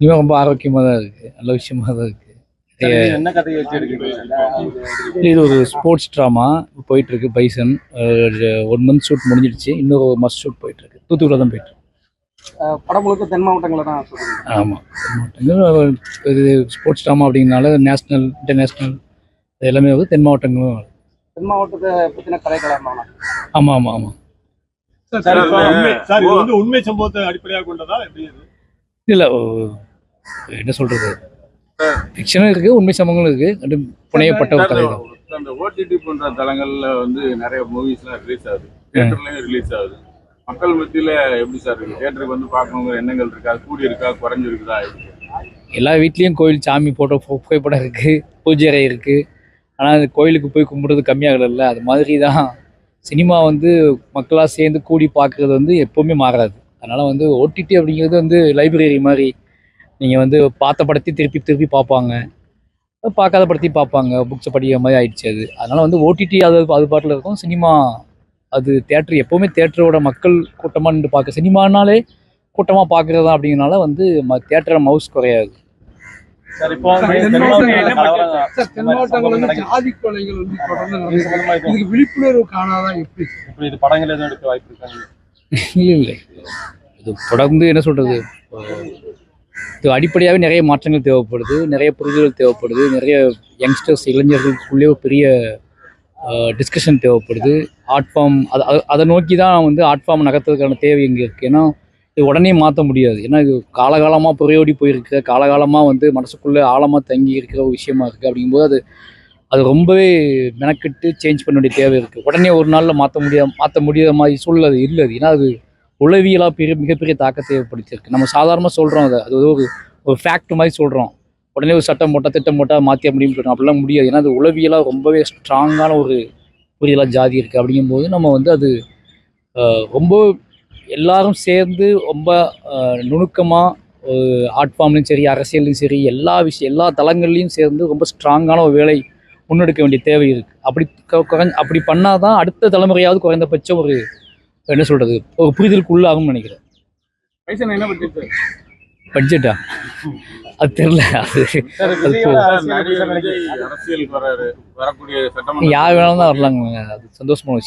Cinema ரொம்ப ஆரோக்கியமாக தான் இருக்குது, நல்ல விஷயமா தான் இருக்குது. என்ன கதையை வச்சு எடுக்கிறீங்க? இது ஒரு ஸ்போர்ட்ஸ் ட்ராமா போயிட்டுருக்கு. பைசன் 1 மந்த் ஷூட் முடிஞ்சிடுச்சு, இன்னொரு மஸ்ட் ஷூட் போயிட்டுருக்கு. தூத்துக்குடியில் தான் போயிட்டுருக்கு. படம் முழுக்க தென் மாவட்டங்களில் தான் சொல்லுங்கள். ஆமாம், இது ஸ்போர்ட்ஸ் ட்ராமா அப்படிங்கிறனால நேஷ்னல் இன்டர்நேஷ்னல் எல்லாமே வந்து தென் மாவட்டங்களும். தென் மாவட்டத்தை பற்றின கதைக்களம். ஆமாம் ஆமாம் ஆமாம். இது வந்து உண்மை சம்பவத்தை அடிப்படையாக கொண்டதா எப்படி? இல்லை, என்ன சொல்கிறது, ஃபிக்ஷனும் இருக்குது, உண்மை சம்பவங்களும் இருக்குது, அது புனையப்பட்ட ஒரு கதை தான். அந்த ஓடிடி போன்ற தளங்கள்ல வந்து நிறைய மூவிஸ்லாம் ரிலீஸ் ஆகுது, தியேட்டர்லயும் ரிலீஸ் ஆகுது. மக்கள் மத்தியில எப்படி சார் இருக்கு? தியேட்டருக்கு வந்து பார்க்கணுங்கிற எண்ணங்கள் இருக்கா? கூடி இருக்கா? குறைஞ்சி இருக்குதா? எல்லா வீட்லேயும் கோயில் சாமி போட்டோ புகைப்படம் இருக்குது, பூஜை அறை இருக்குது. ஆனால் அந்த கோயிலுக்கு போய் கும்பிட்றது கம்மியாகல. அது மாதிரி தான் சினிமா வந்து மக்களாக சேர்ந்து கூடி பார்க்குறது வந்து எப்போவுமே மாறாது. அதனால் வந்து ஓடிடி அப்படிங்கிறது வந்து லைப்ரரி மாதிரி. நீங்கள் வந்து பார்த்த படத்தை திருப்பி திருப்பி பார்ப்பாங்க, பார்க்காத படத்தையும் பார்ப்பாங்க, புக்ஸை படிக்கிற மாதிரி ஆயிடுச்சு அது. அதனால் வந்து ஓடிடி அது பாட்டில் இருக்கும். சினிமா அது தேட்டர் எப்போவுமே தேட்டரோட மக்கள் கூட்டமாக நின்று பார்க்க, சினிமானாலே கூட்டமாக பார்க்குறது தான். அப்படிங்கிறனால வந்து தேட்டரில் மவுஸ் குறையாது. விழிப்புணர்வு காணாதான் எப்படி இது படங்கள் எதுவும் எடுக்க வாய்ப்பு இருக்காங்க? இல்லை, இது தொடர்ந்து என்ன சொல்கிறது, இது அடிப்படையாகவே நிறைய மாற்றங்கள் தேவைப்படுது, நிறைய புரிதல்கள் தேவைப்படுது, நிறைய யங்ஸ்டர்ஸ் இளைஞர்களுக்குள்ளே ஒரு பெரிய டிஸ்கஷன் தேவைப்படுது. ஆர்ட் ஃபார்ம் அதை நோக்கி தான் வந்து ஆர்ட் ஃபார்ம் நகர்த்துறதுக்கான தேவை இங்கே இருக்குது. ஏன்னா இது உடனே மாற்ற முடியாது. ஏன்னா இது காலகாலமாக புறையோடி போயிருக்கிற, காலகாலமாக வந்து மனசுக்குள்ளே ஆழமாக தங்கி இருக்கிற ஒரு விஷயமா இருக்குது. அப்படிங்கும்போது அது ரொம்பவே மெனக்கெட்டு சேஞ்ச் பண்ண வேண்டிய தேவை இருக்குது. உடனே ஒரு நாளில் மாற்ற முடியாத மாதிரி சூழல் இல்லை. ஏன்னா அது உளவியலாக மிகப்பெரிய தாக்கத்தை ஏற்படுத்தியிருக்கு. நம்ம சாதாரணமாக சொல்கிறோம், அது ஒரு ஃபேக்ட் மாதிரி சொல்கிறோம். உடனே ஒரு சட்டம் போட்டால் திட்டம் போட்டால் மாற்ற முடியும்னு சொல்கிறோம். அப்படிலாம் முடியாது. ஏன்னா அது உளவியலாக ரொம்பவே ஸ்ட்ராங்கான ஒரு புரியலாக ஜாதி இருக்குது. அப்படிங்கும்போது நம்ம வந்து அது ரொம்ப எல்லாரும் சேர்ந்து ரொம்ப நுணுக்கமாக ஆர்ட் ஃபார்ம்லையும் சரி, அரசியல்லையும் சரி, எல்லா தளங்கள்லையும் சேர்ந்து ரொம்ப ஸ்ட்ராங்கான ஒரு வேலை முன்னெடுக்க வேண்டிய தேவை இருக்குது. அப்படி பண்ணால் தான் அடுத்த தலைமுறையாவது குறைந்தபட்சம் ஒரு என்ன சொல்கிறது, ஒரு புரிதலுக்கு உள்ளாகும்னு நினைக்கிறேன். பட்ஜெட்டா அது தெரியல. அரசியல் வரக்கூடிய யார் வேணாலும் தான் வரலாங்க, அது சந்தோஷமான விஷயம்.